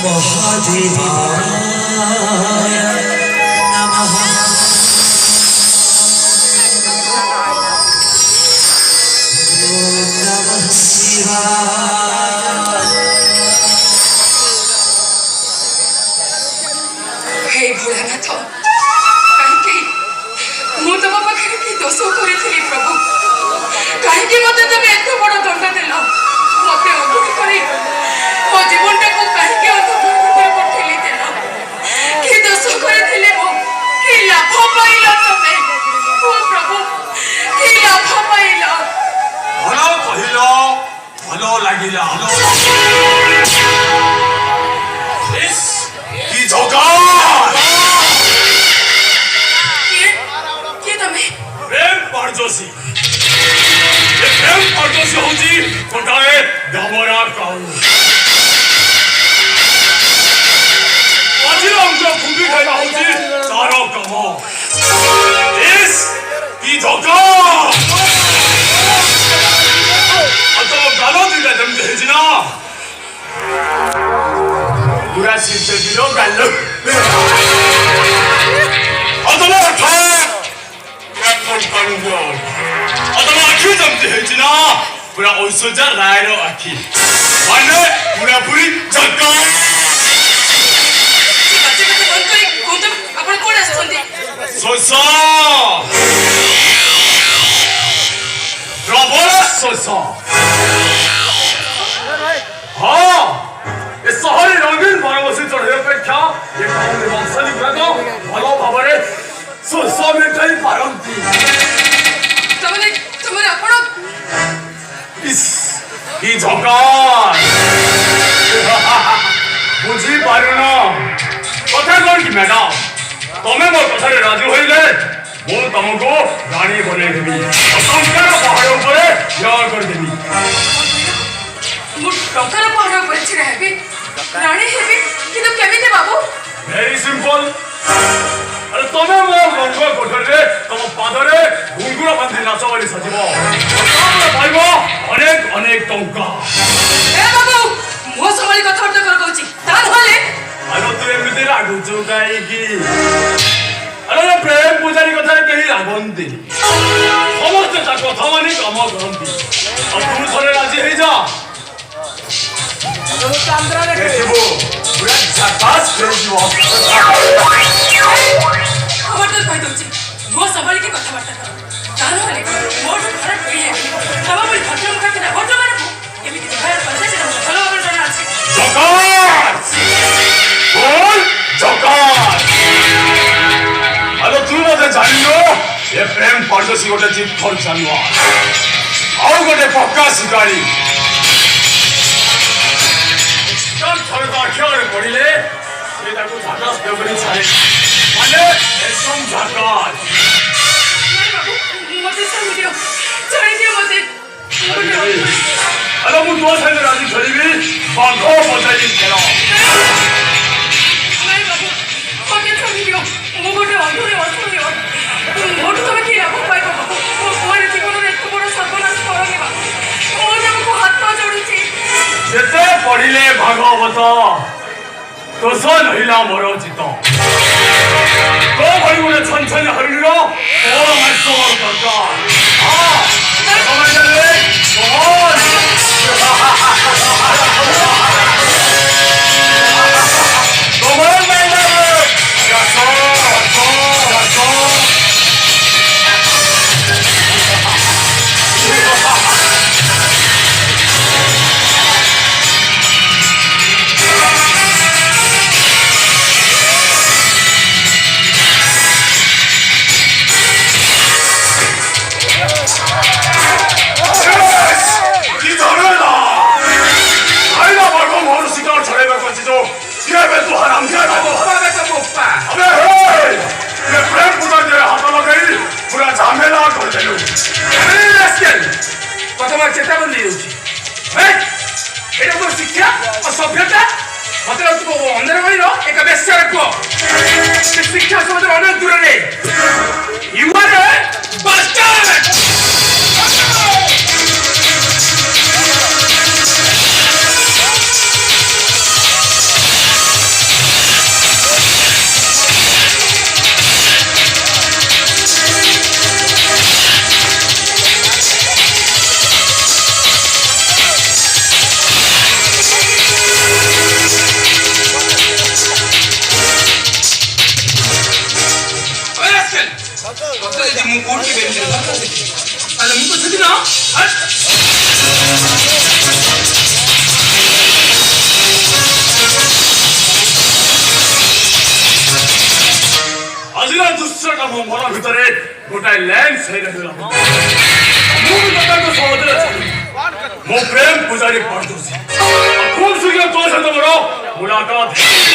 महादेवाय नमः। नमः शिवाय। हे भोलानाथ कहीं मु तुम पाखे कि दोष करी प्रभु कहीं मत तुम एत बड़ दंड देल मत अभुग कर मो जीवन टाक कहीं अंधकार पठेली देल कि दोष करी कि लाभ पाइल तुमे ओ प्रभु कि लाभ पाइल भल कहिल भल लागिला कि झोका प्रेम पारदोषी ये प्रेम पारदोषी होची कोटाए गामरा काऊ आजिर अंक फुंबी खाइला होची तारो कमो इस की धोका अतो गालो दिला दम देजना पूरा सिद्ध दिलो गालो अतो था अथवा आखि जमते हेजिना पूरा ऐश्वर्य रायर आखि माने पूरा पूरी झक्का आपण कोण असते सोसा प्रबल सोसा हाँ ये शहरी रंगीन बारबसी चढ़े अपेक्षा ये गाँव निवासी गुड़ाक भल भाव सोसा मिठाई पारती की झकार बुझी पारुन कथा कौन कि मैडम तुम्हें मोर कथा राजी होइले मु तुमको रानी बने देबी टंकार पहाड़ ऊपर विवाह कर देबी मु टंकार पहाड़ ऊपर छिड़ा हेबी रानी हेबी किंतु केमिते बाबू वेरी सिंपल अरे तुम्हें मो गंगा कोठर रे तुम पादरे घुंगुर बांधी नाच वाली सजीव पाइबो अनेक अनेक टंका ए बाबू मो समाली कथा अर्थ कर कहूची तार होले अरे तू एमिति रागुचु काई की अरे प्रेम पूजारी कथा केही रागंती समस्त ता कथा मानी काम करंती अब तू थरे राजी हे जा अरे चांद्रा रे केबो पूरा झकास भेजियो खबर तो कहि दोची मो समाली की कथा बार्ता कर तार होले मोर खराब कहि है तब बोल घटना मुखा के घटना माने एमिति दिखाया परसे से भलो भाबे जाना अछि झकास बोल झकास अरे तू मते जानियो ये प्रेम परदोसी गोटे जीत थोर जानुआ आउ गोटे पक्का शिकारी जब थोड़े आखिर पड़िले से ताको झाकास देवरी छाड़े माने एकदम झाकास मते समझियो छोड़ दियो मते अरे मु तो संग राजी खरीबी बांधो बजाई खेलो नहीं बाबू मते समझियो मु गोटे अधूरे असुरियो मोट तमे की लाभ पाइबो बाबू मोर जीवन रे एत बड़ सर्वनाश करनी बा मो तुमको हाथ जोड़ुची जेते पढ़िले भागवत तो सो नहिला मोर चित तो भई गोटे छन छन हरिणीर ओ मास्टर दरकार हां समझ ले बोल बोल मैंने या सो चेतावनी शिक्षा और सभ्यता मतलब तुम अंदर एक बेस्या रखो शिक्षा से अनेक दूर यू आर बस्टर्ड ତୁଚ୍ଛଟା ମୋ ମନ ଭିତରେ ଗୋଟାଏ ଲେନ୍ସ ହେଇଗଲା ମୁଁ ବି ତାକୁ ସହଜରେ ଛାଡ଼ିବି ମୋ ପ୍ରେମ ପୂଜାରୀ ପାଠୁଛି ଖୁବ୍ ଶୀଘ୍ର ତୋ ସହିତ ମୋର ମୁଲାକାତ